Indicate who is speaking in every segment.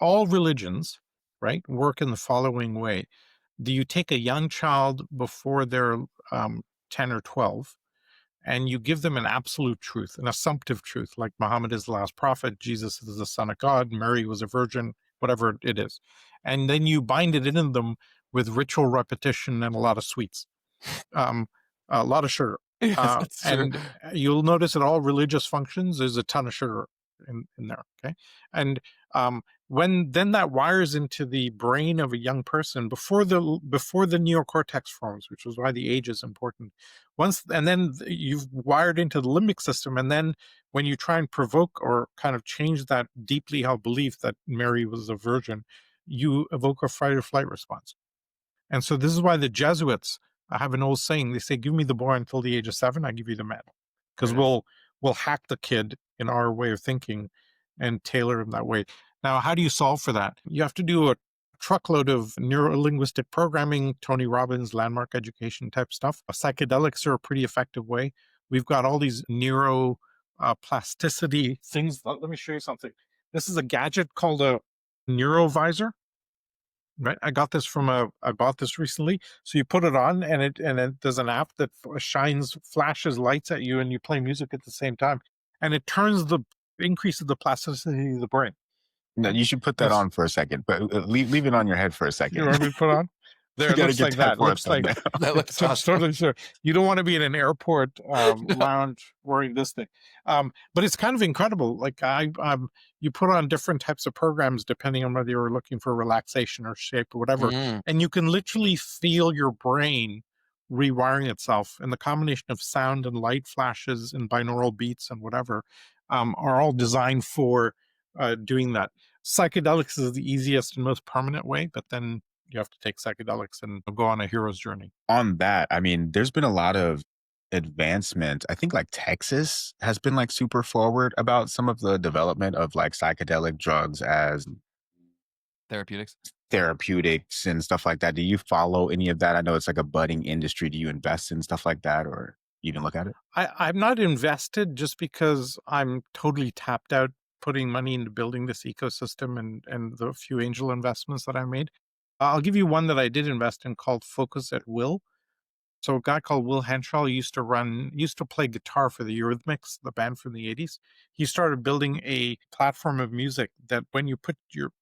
Speaker 1: all religions, right, work in the following way. Do you take a young child before they're 10 or 12, and you give them an absolute truth, an assumptive truth, like Muhammad is the last prophet, Jesus is the son of God, Mary was a virgin, whatever it is. And then you bind it into them with ritual repetition and a lot of sweets, um, a lot of sugar.
Speaker 2: Yes, that's true.
Speaker 1: And you'll notice at all religious functions, there's a ton of sugar in there. Okay. And when then that wires into the brain of a young person before the neocortex forms, which is why the age is important. And then you've wired into the limbic system. And then when you try and provoke or kind of change that deeply held belief that Mary was a virgin, you evoke a fight or flight response. And so this is why the Jesuits have an old saying. They say, "Give me the boy until the age of 7, I give you the man,"
Speaker 2: There
Speaker 1: because
Speaker 2: it is.
Speaker 1: we'll hack the kid in our way of thinking and tailor him that way. Now, how do you solve for that? You have to do a truckload of neuro-linguistic programming, Tony Robbins, landmark education type stuff. Psychedelics are a pretty effective way. We've got all these neuro plasticity things. Let me show you something. This is a gadget called a neurovisor. Right, I bought this recently. So you put it on, and there's an app that flashes lights at you, and you play music at the same time, and it increases the plasticity of the brain.
Speaker 3: No,
Speaker 1: Okay?
Speaker 3: you should put that
Speaker 1: That's,
Speaker 3: on for a second, but leave it on your head for a
Speaker 1: you
Speaker 3: second.
Speaker 1: want me to put on? There,
Speaker 3: You
Speaker 1: it
Speaker 3: got to
Speaker 1: looks
Speaker 3: get
Speaker 1: like
Speaker 3: that
Speaker 1: that.
Speaker 3: for a
Speaker 1: Looks like
Speaker 3: thumbnail.
Speaker 2: That looks awesome.
Speaker 1: totally sure. You don't want to be in an airport
Speaker 2: No.
Speaker 1: lounge wearing this thing. But it's kind of incredible. Like you put on different types of programs depending on whether you're looking for relaxation or shape or whatever,
Speaker 2: Mm.
Speaker 1: and you can literally feel your brain rewiring itself. And the combination of sound and light flashes and binaural beats and whatever are all designed for doing that. Psychedelics is the easiest and most permanent way, but then you have to take psychedelics and go on a hero's journey.
Speaker 3: On that, I mean, there's been a lot of advancement. I think like Texas has been like super forward about some of the development of like psychedelic drugs as
Speaker 2: Therapeutics.
Speaker 3: therapeutics and stuff like that. Do you follow any of that? I know it's like a budding industry. Do you invest in stuff like that or even look at it?
Speaker 1: I'm not invested just because I'm totally tapped out putting money into building this ecosystem and the few angel investments that I made. I'll give you one that I did invest in called Focus at Will. So a guy called Will Henshaw used to play guitar for the Eurythmics, the band from the 80s. He started building a platform of music that when you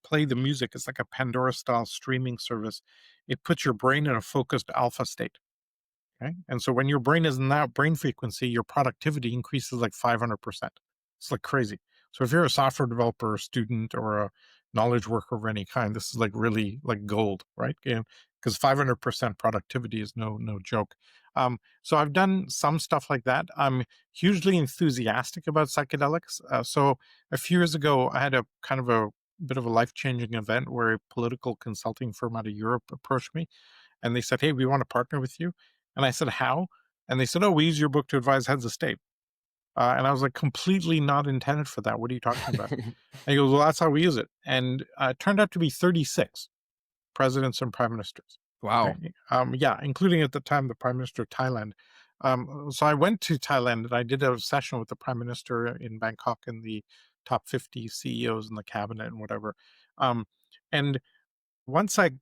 Speaker 1: play the music, it's like a Pandora style streaming service. It puts your brain in a focused alpha state. Okay. And so when your brain is in that brain frequency, your productivity increases like 500%. It's like crazy. So if you're a software developer, a student, or a knowledge worker of any kind, this is like really like gold, right? Because 500% productivity is no joke. So I've done some stuff like that. I'm hugely enthusiastic about psychedelics. So a few years ago, I had a kind of a bit of a life-changing event where a political consulting firm out of Europe approached me, and they said, "Hey, we want to partner with you." And I said, "How?" And they said, "Oh, we use your book to advise heads of state." And I was like, "Completely not intended for that. What are you talking about?" And he goes, "Well, that's how we use it." And it turned out to be 36 presidents and prime ministers.
Speaker 2: Wow.
Speaker 1: Okay. Yeah, including at the time the prime minister of Thailand. So I went to Thailand and I did a session with the prime minister in Bangkok and the top 50 CEOs in the cabinet and whatever. Um, and once like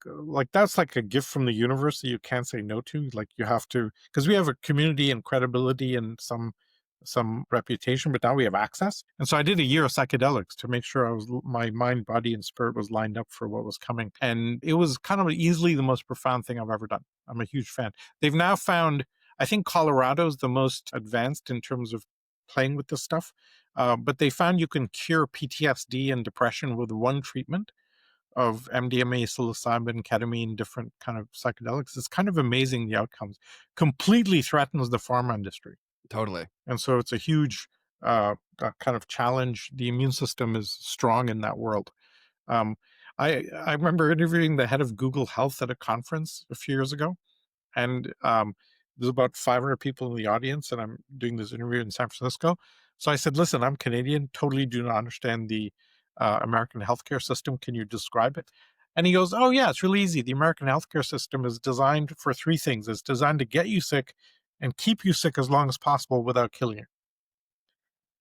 Speaker 1: that's like a gift from the universe that you can't say no to. Like you have to, because we have a community and credibility and some reputation, but now we have access. And so I did a year of psychedelics to make sure my mind, body, and spirit was lined up for what was coming. And it was kind of easily the most profound thing I've ever done. I'm a huge fan. They've now found, I think Colorado is the most advanced in terms of playing with this stuff. But they found you can cure PTSD and depression with one treatment of MDMA, psilocybin, ketamine, different kind of psychedelics. It's kind of amazing the outcomes. Completely threatens the pharma industry.
Speaker 2: Totally.
Speaker 1: And so it's a huge kind of challenge. The immune system is strong in that world. Um, I remember interviewing the head of Google Health at a conference a few years ago, and there's about 500 people in the audience, and I'm doing this interview in San Francisco. So I said, "Listen, I'm Canadian, totally do not understand the American healthcare system. Can you describe it?" And he goes, "Oh yeah, it's really easy. The American healthcare system is designed for three things. It's designed to get you sick and keep you sick as long as possible without killing you."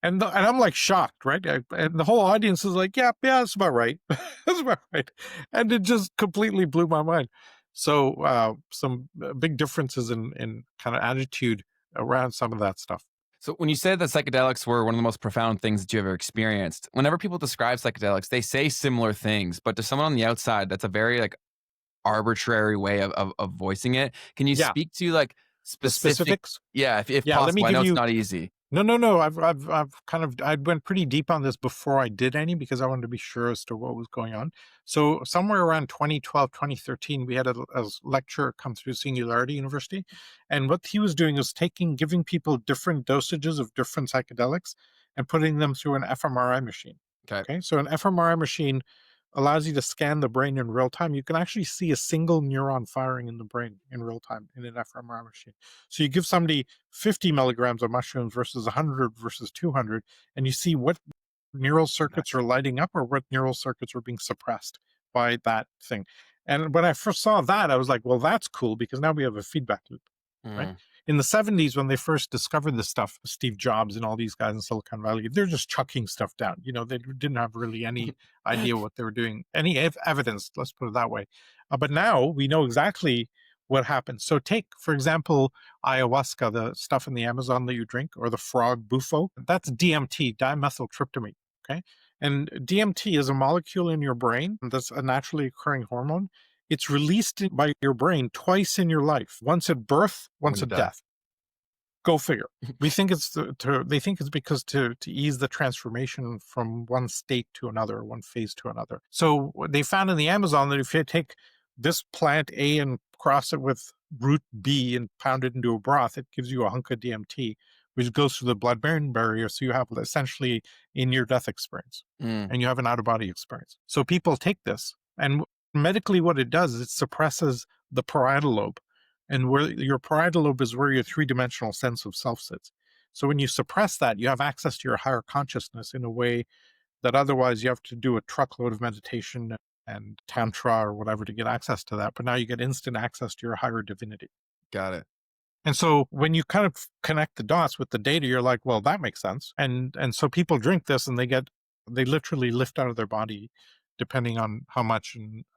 Speaker 1: And I'm like shocked, right? And the whole audience is like, yeah, yeah, that's about right. That's about right. And it just completely blew my mind. So some big differences in kind of attitude around some of that stuff.
Speaker 2: So when you said that psychedelics were one of the most profound things that you ever experienced, whenever people describe psychedelics, they say similar things, but to someone on the outside, that's a very like arbitrary way of voicing it. Can you
Speaker 1: Yeah,
Speaker 2: speak to like
Speaker 1: the
Speaker 2: specific?
Speaker 1: specifics.
Speaker 2: Yeah, if
Speaker 1: Yeah, let me
Speaker 2: possible. I
Speaker 1: give
Speaker 2: know it's
Speaker 1: you.
Speaker 2: not easy.
Speaker 1: No, no, no. I've kind of I went pretty deep on this before I did any because I wanted to be sure as to what was going on. So somewhere around 2012, 2013, we had a lecturer come through Singularity University, and what he was doing was giving people different dosages of different psychedelics and putting them through an fMRI machine.
Speaker 2: Okay.
Speaker 1: Okay, so an fMRI machine allows you to scan the brain in real time. You can actually see a single neuron firing in the brain in real time in an fMRI machine. So you give somebody 50 milligrams of mushrooms versus 100 versus 200, and you see what neural circuits are
Speaker 2: Nice.
Speaker 1: lighting up or what neural circuits are being suppressed by that thing. And when I first saw that, I was like, well, that's cool because now we have a feedback loop, right?
Speaker 2: Mm.
Speaker 1: In the 70s, when they first discovered this stuff, Steve Jobs and all these guys in Silicon Valley, they're just chucking stuff down. They didn't have really any idea what they were doing, any evidence, let's put it that way. But now we know exactly what happens. So take, for example, ayahuasca, the stuff in the Amazon that you drink, or the frog bufo. That's DMT, dimethyltryptamine. Okay. And DMT is a molecule in your brain that's a naturally occurring hormone. It's released by your brain twice in your life, once at birth,
Speaker 2: When
Speaker 1: once
Speaker 2: you
Speaker 1: at
Speaker 2: die.
Speaker 1: death. Go figure. We think it's they think it's because to ease the transformation from one state to another, one phase to another. So what they found in the Amazon that if you take this plant A and cross it with root B and pound it into a broth, it gives you a hunk of DMT, which goes through the blood-brain barrier. So you have essentially a near-death experience,
Speaker 2: Mm.
Speaker 1: and you have an out-of-body experience. So people take this, and medically, what it does is it suppresses the parietal lobe, and where your parietal lobe is where your three-dimensional sense of self sits. So when you suppress that, you have access to your higher consciousness in a way that otherwise you have to do a truckload of meditation and tantra or whatever to get access to that. But now you get instant access to your higher divinity.
Speaker 2: Got it.
Speaker 1: And so when you kind of connect the dots with the data, you're like, well, that makes sense. And so people drink this and they literally lift out of their body depending on how much and